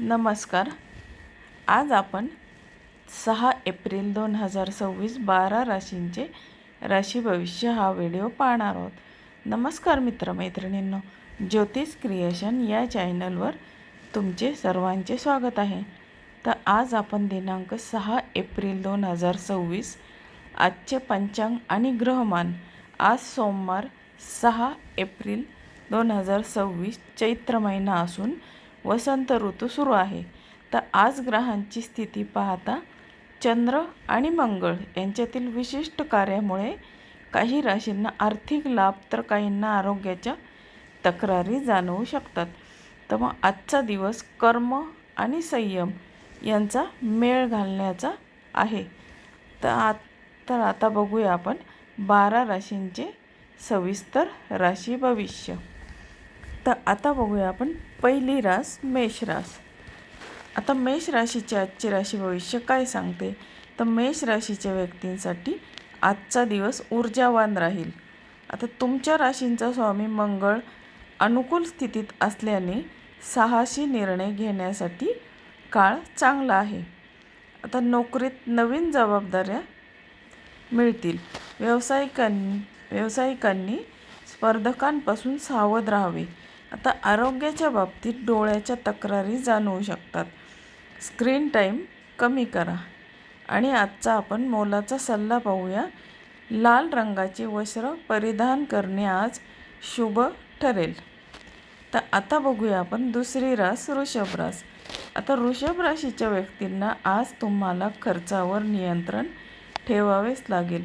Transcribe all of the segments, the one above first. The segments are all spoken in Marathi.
नमस्कार. आज आपण 6 एप्रिल 2026 12 राशींचे राशी भविष्य हा व्हिडिओ पाहणार आहोत. नमस्कार मित्रमैत्रिणींनो, ज्योतिष क्रिएशन या चॅनलवर तुमचे सर्वांचे स्वागत आहे. तर आज आपण दिनांक 6 एप्रिल 2026 आजचे पंचांग आणि ग्रहमान. आज सोमवार 6 एप्रिल 2026 चैत्र महिना असून वसंत ऋतू सुरू आहे. तर आज ग्रहांची स्थिती पाहता चंद्र आणि मंगळ यांच्यातील विशिष्ट कार्यामुळे काही राशींना आर्थिक लाभ तर काहींना आरोग्याच्या तक्रारी जाणवू शकतात. तर मग आजचा दिवस कर्म आणि संयम यांचा मेळ घालण्याचा आहे. तर आता बघूया आपण 12 राशींचे सविस्तर राशी भविष्य. तर आता बघूया आपण पहिली रास मेष रास. आता मेष राशीचे आजचे राशी भविष्य काय सांगते. तर मेष राशीच्या व्यक्तींसाठी आजचा दिवस ऊर्जावान राहील. आता तुमच्या राशींचा स्वामी मंगळ अनुकूल स्थितीत असल्याने साहसी निर्णय घेण्यासाठी काळ चांगला आहे. आता नोकरीत नवीन जबाबदाऱ्या मिळतील. व्यावसायिकांनी स्पर्धकांपासून सावध राहावे. आता आरोग्याच्या बाबतीत डोळ्याच्या तक्रारी जाणवू शकतात. स्क्रीन टाईम कमी करा. आणि आजचा आपण मोलाचा सल्ला पाहूया. लाल रंगाचे वस्त्र परिधान करणे आज शुभ ठरेल. तर आता बघूया आपण दुसरी रास वृषभ रास. आता वृषभ राशीच्या व्यक्तींना आज तुम्हाला खर्चावर नियंत्रण ठेवावेच लागेल.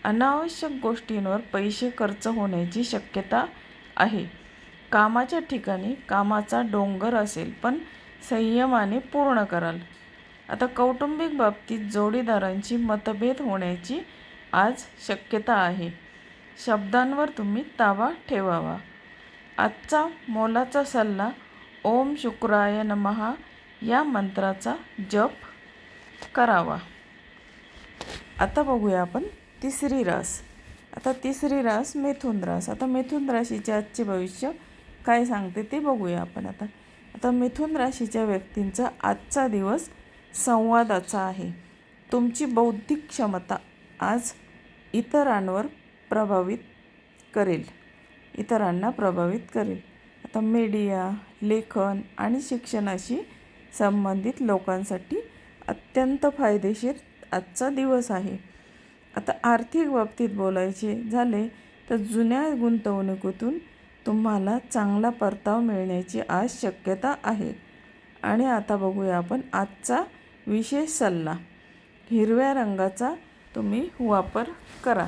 अनावश्यक गोष्टींवर पैसे खर्च होण्याची शक्यता आहे. कामाच्या ठिकाणी कामाचा डोंगर असेल, पण संयमाने पूर्ण कराल. आता कौटुंबिक बाबतीत जोडीदारांची मतभेद होण्याची आज शक्यता आहे. शब्दांवर तुम्ही ताबा ठेवावा. आजचा मोलाचा सल्ला ओम शुक्राय नमः या मंत्राचा जप करावा. आता बघूया आपण तिसरी रास. आता तिसरी रास मिथुन रास. आता मिथुन राशीचे आजचे भविष्य काय सांगते ते बघूया आपण. आता मिथुन राशीच्या व्यक्तींचा आजचा दिवस संवादाचा आहे. तुमची बौद्धिक क्षमता आज इतरांना प्रभावित करेल. आता मीडिया, लेखन आणि शिक्षणाशी संबंधित लोकांसाठी अत्यंत फायदेशीर आजचा दिवस आहे. आता आर्थिक बाबतीत बोलायचे झाले तर जुन्या गुंतवणुकीतून तुम्हाला चांगला परतावा मिळण्याची आज शक्यता आहे. आणि आता बघूया आपण आजचा विशेष सल्ला. हिरव्या रंगाचा तुम्ही वापर करा.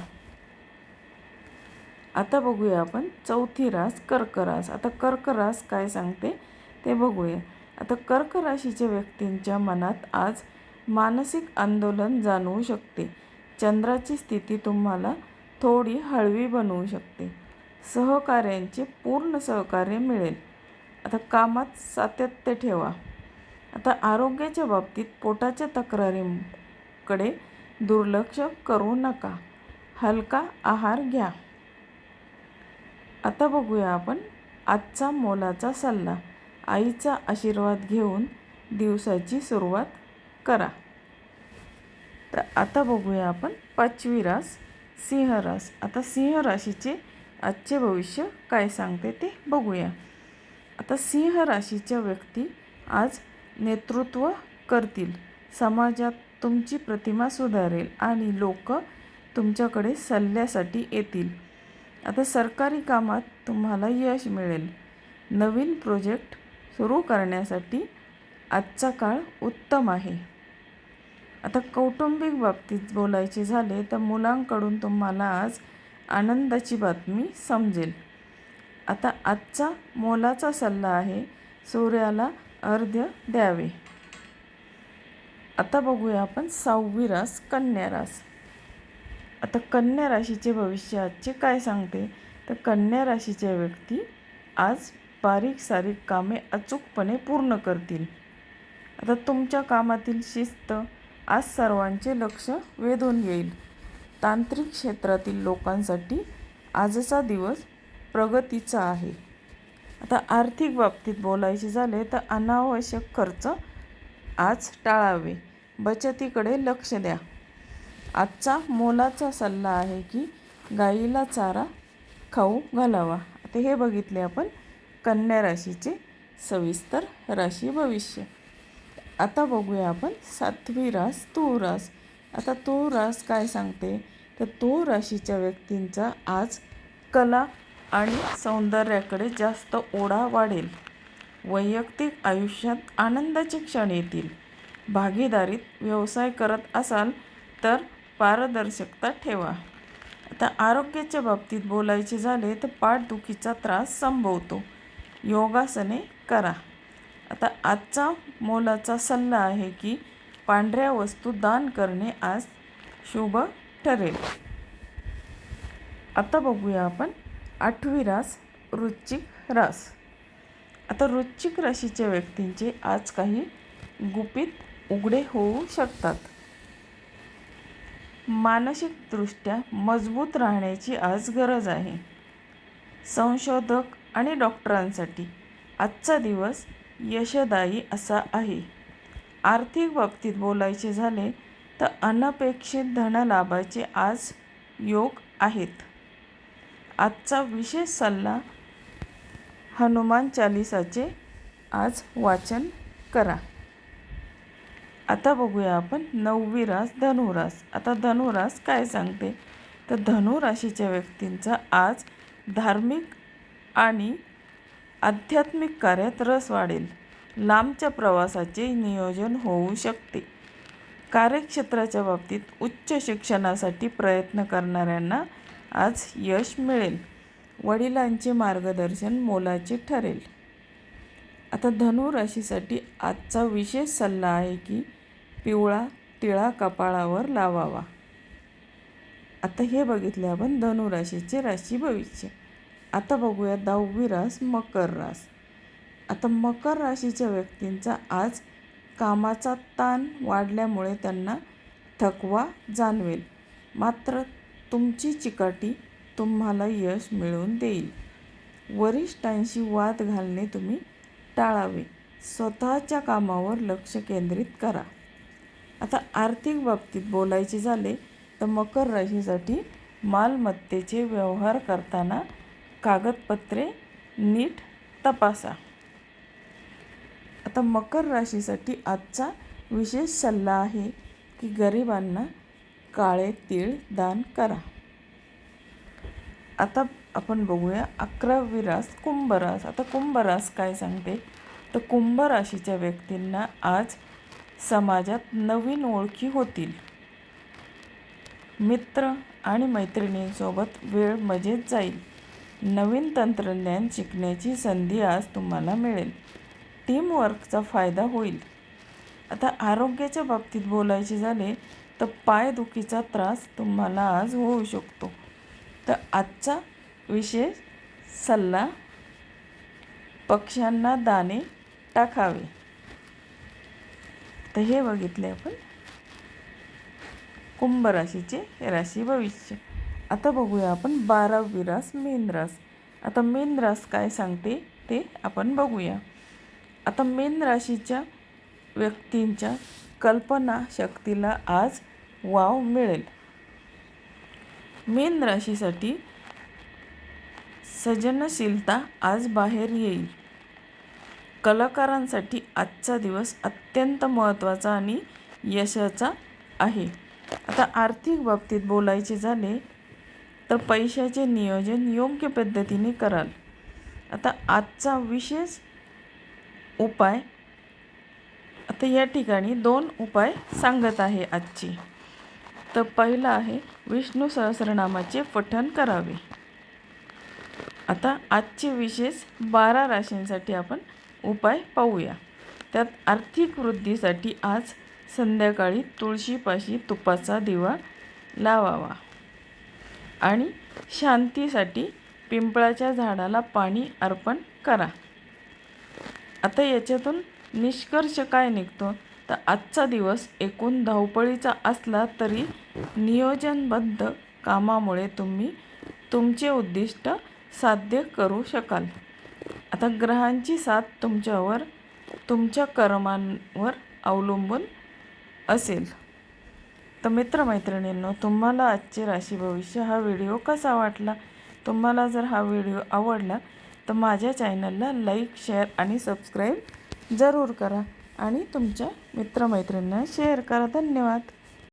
आता बघूया आपण चौथी रास कर्क रास. आता कर्क रास काय सांगते ते बघूया. आता कर्क राशीच्या व्यक्तींच्या मनात आज मानसिक आंदोलन जाणवू शकते. चंद्राची स्थिती तुम्हाला थोडी हळवी बनवू शकते. सहकाऱ्यांचे पूर्ण सहकार्य मिळेल. आता कामात सातत्य ठेवा. आता आरोग्याच्या बाबतीत पोटाच्या तक्रारींकडे दुर्लक्ष करू नका. हलका आहार घ्या. आता बघूया आपण आजचा मोलाचा सल्ला. आईचा आशीर्वाद घेऊन दिवसाची सुरुवात करा. तर आता बघूया आपण पाचवी रास सिंह रास. आता सिंह राशीचे आजचे भविष्य काय सांगते ते बघूया. आता सिंह राशीच्या व्यक्ती आज नेतृत्व करतील. समाजात तुमची प्रतिमा सुधारेल आणि लोक तुमच्याकडे सल्ल्यासाठी येतील. आता सरकारी कामात तुम्हाला यश मिळेल. नवीन प्रोजेक्ट सुरू करण्यासाठी आजचा काळ उत्तम आहे. आता कौटुंबिक बाबतीत बोलायचे झाले तर मुलांकडून तुम्हाला आज आनंदाची बातमी समजेल. आता आजचा मोलाचा सल्ला आहे सूर्याला अर्घ्य द्यावे. आता बघूया आपण 6वी रास कन्या रास. आता कन्या राशीचे भविष्य आजचे काय सांगते. तर कन्या राशीच्या व्यक्ती आज बारीक सारीक कामे अचूकपणे पूर्ण करतील. आता तुमच्या कामातील शिस्त आज सर्वांचे लक्ष वेधून घेईल. तांत्रिक क्षेत्रातील लोकांसाठी आजचा दिवस प्रगतीचा आहे. आता आर्थिक बाबतीत बोलायचे झाले तर अनावश्यक खर्च आज टाळावे, बचतीकडे लक्ष द्या. आजचा मोलाचा सल्ला आहे की गाईला चारा खाऊ घालावा. आता हे बघितले आपण कन्या राशीचे सविस्तर राशी भविष्य. आता बघूया आपण 7वी रास तूळ रास. आता तूळ रास काय सांगते तर तूळ राशीच्या व्यक्तींचा आज कला आणि सौंदर्याकडे जास्त ओढा वाढेल. वैयक्तिक आयुष्यात आनंदाचे क्षण येतील. भागीदारीत व्यवसाय करत असाल तर पारदर्शकता ठेवा. आता आरोग्याच्या बाबतीत बोलायचे झाले तर पाठदुखीचा त्रास संभवतो, योगासने करा. आता आजचा मोलाचा सल्ला आहे की पांढऱ्या वस्तू दान करणे आज शुभ ठरेल. आता बघूया आपण 8वी रास वृश्चिक रास. आता वृश्चिक राशीच्या व्यक्तींचे आज काही गुपित उघडे होऊ शकतात. मानसिकदृष्ट्या मजबूत राहण्याची आज गरज आहे. संशोधक आणि डॉक्टरांसाठी आजचा दिवस यशदायी असा आहे. आर्थिक बाबतीत बोलायचे झाले तर अनपेक्षित धनलाभाचे आज योग आहेत. आजचा विशेष सल्ला हनुमान चालिसाचे आज वाचन करा. आता बघूया आपण 9वी रास धनुरास. आता धनुरास काय सांगते तर धनुराशीच्या व्यक्तींचा आज धार्मिक आणि आध्यात्मिक कार्यात रस वाढेल. लांबच्या प्रवासाचे नियोजन होऊ शकते. कार्यक्षेत्राच्या बाबतीत उच्च शिक्षणासाठी प्रयत्न करणाऱ्यांना आज यश मिळेल. वडिलांचे मार्गदर्शन मोलाचे ठरेल. आता धनुराशीसाठी आजचा विशेष सल्ला आहे की पिवळा तिळा कपाळावर लावावा. आता हे बघितले आपण धनुराशीचे राशी भविष्य. आता बघूया 10वी रास मकर रास. आता मकर राशीच्या व्यक्तींचा आज कामाचा ताण वाढल्यामुळे त्यांना थकवा जाणवेल, मात्र तुमची चिकाटी तुम्हाला यश मिळवून देईल. वरिष्ठांशी वाद घालणे तुम्ही टाळावे. स्वतःच्या कामावर लक्ष केंद्रित करा. आता आर्थिक बाबतीत बोलायचे झाले तर मकर राशीसाठी मालमत्तेचे व्यवहार करताना कागदपत्रे नीट तपासा. आता मकर राशीसाठी आजचा विशेष सल्ला आहे की गरिबांना काळे तीळ दान करा. आता आपण बघूया 11वी रास कुंभ रास. आता कुंभ रास काय सांगते तर कुंभ राशीच्या व्यक्तींना आज समाजात नवीन ओळखी होतील. मित्र आणि मैत्रिणींसोबत वेळ मजेत जाईल. नवीन तंत्रज्ञान शिकण्याची संधी आज तुम्हाला मिळेल. टीमवर्कचा फायदा होईल. आता आरोग्याच्या बाबतीत बोलायचे झाले तर पायदुखीचा त्रास तुम्हाला आज होऊ शकतो. तर आजचा विशेष सल्ला पक्ष्यांना दाणे टाकावे. तर हे बघितले आपण कुंभ राशीचे राशी भविष्य. आता बघूया आपण 12वी रास मीन रास. आता मीन रास काय सांगते ते आपण बघूया. आता मीन राशीच्या व्यक्तींच्या कल्पनाशक्तीला आज वाव मिळेल. मीन राशीसाठी सर्जनशीलता आज बाहेर येईल. कलाकारांसाठी आजचा दिवस अत्यंत महत्त्वाचा आणि यशाचा आहे. आता आर्थिक बाबतीत बोलायचे झाले तर पैशाचे नियोजन योग्य पद्धतीने कराल. आता आजचा विशेष उपाय, आता या ठिकाणी 2 उपाय सांगत आहे आजची. तर पहिला आहे विष्णू सहस्रनामाचे पठण करावे. आता आजचे विशेष 12 राशींसाठी आपण उपाय पाहूया. त्यात आर्थिक वृद्धीसाठी आज संध्याकाळी तुळशीपाशी तुपाचा दिवा लावावा आणि शांतीसाठी पिंपळाच्या झाडाला पाणी अर्पण करा. आता याच्यातून निष्कर्ष काय निघतो तर आजचा दिवस एकूण धावपळीचा असला तरी नियोजनबद्ध कामामुळे तुम्ही तुमचे उद्दिष्ट साध्य करू शकाल. आता ग्रहांची साथ तुमच्यावर, तुमच्या कर्मांवर अवलंबून असेल. तर मित्रमैत्रिणींनो, तुम्हाला आजचे राशी भविष्य हा व्हिडिओ कसा वाटला? तुम्हाला जर हा व्हिडिओ आवडला तर माझ्या चॅनलला लाईक, शेअर आणि सबस्क्राईब जरूर करा आणि तुमच्या मित्रमैत्रिणींना शेअर करा. धन्यवाद.